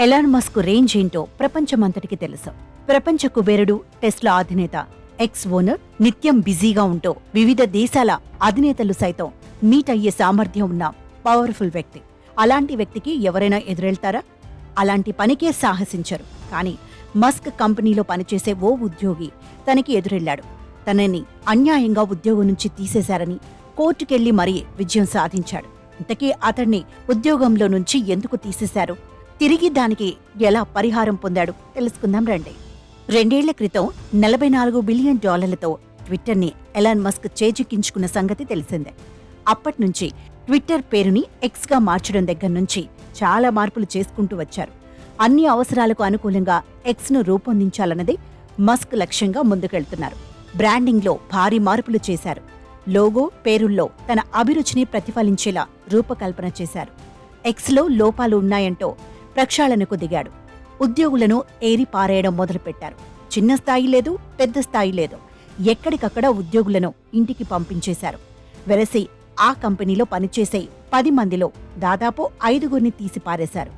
Elon Musk range ఏంటో ప్రపంచమంతటికి తెలుసు. ప్రపంచ కుబేరుడు, టెస్లా అధినేత, ఎక్స్ ఓనర్, నిత్యం బిజీగా ఉంటూ వివిధ దేశాల అధినేతలు సైతం మీట్ అయ్యే సామర్థ్యం ఉన్న పవర్ఫుల్ వ్యక్తి. అలాంటి వ్యక్తికి ఎవరైనా ఎదురెళ్తారా? అలాంటి పనికే సాహసించరు. కానీ మస్క్ కంపెనీలో పనిచేసే ఓ ఉద్యోగి తనకి ఎదురెళ్లాడు. తనని అన్యాయంగా ఉద్యోగం నుంచి తీసేశారని కోర్టుకెళ్లి మరీ విజయం సాధించాడు. ఇంతకీ అతన్ని ఉద్యోగంలో నుంచి ఎందుకు తీసేశారు? తిరిగి దానికి ఎలా పరిహారం పొందాడు? తెలుసుకుందాం రండి. 2 ఏళ్ల క్రితం $44 బిలియన్ ట్విట్టర్ని ఎలాన్ మస్క్ చేజిక్కించుకున్న సంగతి తెలిసిందే. అప్పట్నుంచి ట్విట్టర్ పేరుని ఎక్స్గా మార్చడం దగ్గర నుంచి చాలా మార్పులు చేసుకుంటూ వచ్చారు. అన్ని అవసరాలకు అనుకూలంగా ఎక్స్ను రూపొందించాలన్నదే మస్క్ లక్ష్యంగా ముందుకెళ్తున్నారు. బ్రాండింగ్లో భారీ మార్పులు చేశారు. లోగో, పేరుల్లో తన అభిరుచిని ప్రతిఫలించేలా రూపకల్పన చేశారు. ఎక్స్లో లోపాలు ఉన్నాయంటూ ప్రక్షాళనకు దిగాడు. ఉద్యోగులను ఏరి పారేయడం మొదలుపెట్టారు. చిన్న స్థాయి లేదు, పెద్ద స్థాయి లేదు, ఎక్కడికక్కడ ఉద్యోగులను ఇంటికి పంపించేశారు. వెరసి ఆ కంపెనీలో పనిచేసే 10 మందిలో దాదాపు 5గురిని తీసి పారేశారు.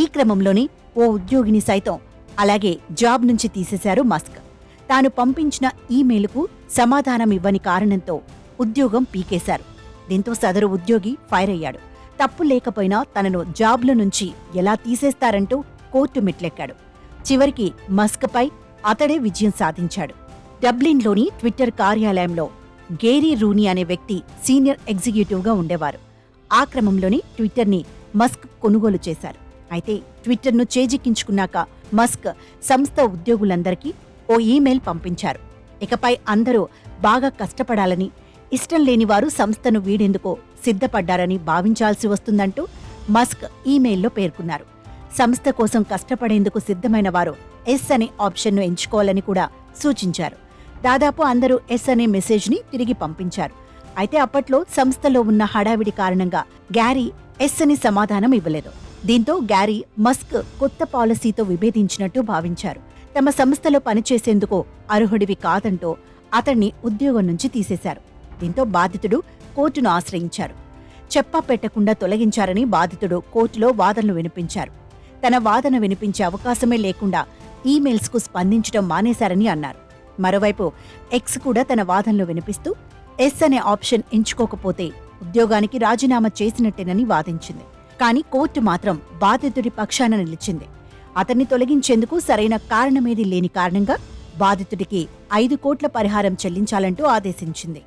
ఈ క్రమంలోని ఓ ఉద్యోగిని సైతం అలాగే జాబ్ నుంచి తీసేశారు మస్క్. తాను పంపించిన ఈమెయిల్కు సమాధానం ఇవ్వని కారణంతో ఉద్యోగం పీకేశారు. దీంతో సదరు ఉద్యోగి ఫైర్ అయ్యాడు. తప్పు లేకపోయినా తనను జాబ్ల నుంచి ఎలా తీసేస్తారంటూ కోర్టు మెట్లెక్కాడు. చివరికి మస్క్పై అతడే విజయం సాధించాడు. డబ్లిన్లోని ట్విట్టర్ కార్యాలయంలో గేరీ రూనీ అనే వ్యక్తి సీనియర్ ఎగ్జిక్యూటివ్గా ఉండేవారు. ఆ క్రమంలోని ట్విట్టర్ని మస్క్ కొనుగోలు చేశారు. అయితే ట్విట్టర్ను చేజిక్కించుకున్నాక మస్క్ సంస్థ ఉద్యోగులందరికీ ఓ ఈమెయిల్ పంపించారు. ఇకపై అందరూ బాగా కష్టపడాలని, ఇష్టం లేనివారు సంస్థను వీడేందుకు సిద్ధపడ్డారని భావించాల్సి వస్తుందంటూ మస్క్ ఈమెయిల్లో పేర్కొన్నారు. సంస్థ కోసం కష్టపడేందుకు సిద్ధమైన వారు ఎస్ అనే ఆప్షన్ను ఎంచుకోవాలని కూడా సూచించారు. దాదాపు అందరూ ఎస్ అనే మెసేజ్ని తిరిగి పంపించారు. అయితే అప్పట్లో సంస్థలో ఉన్న హడావిడి కారణంగా గ్యారీ ఎస్ అని సమాధానం ఇవ్వలేదు. దీంతో గ్యారీ మస్క్ కొత్త పాలసీతో విభేదించినట్టు భావించారు. తమ సంస్థలో పనిచేసేందుకు అర్హుడివి కాదంటూ అతన్ని ఉద్యోగం నుంచి తీసేశారు. దీంతో బాధితుడు కోర్టును ఆశ్రయించారు. చెప్పా పెట్టకుండా తొలగించారని బాధితుడు కోర్టులో వాదనలు వినిపించారు. తన వాదన వినిపించే అవకాశమే లేకుండా ఈమెయిల్స్కు స్పందించడం మానేశారని అన్నారు. మరోవైపు ఎక్స్ కూడా తన వాదనలు వినిపిస్తూ ఎస్ అనే ఆప్షన్ ఎంచుకోకపోతే ఉద్యోగానికి రాజీనామా చేసినట్టేనని వాదించింది. కానీ కోర్టు మాత్రం బాధితుడి పక్షాన నిలిచింది. అతన్ని తొలగించేందుకు సరైన కారణమేదీ లేని కారణంగా బాధితుడికి 5 కోట్ల పరిహారం చెల్లించాలంటూ ఆదేశించింది.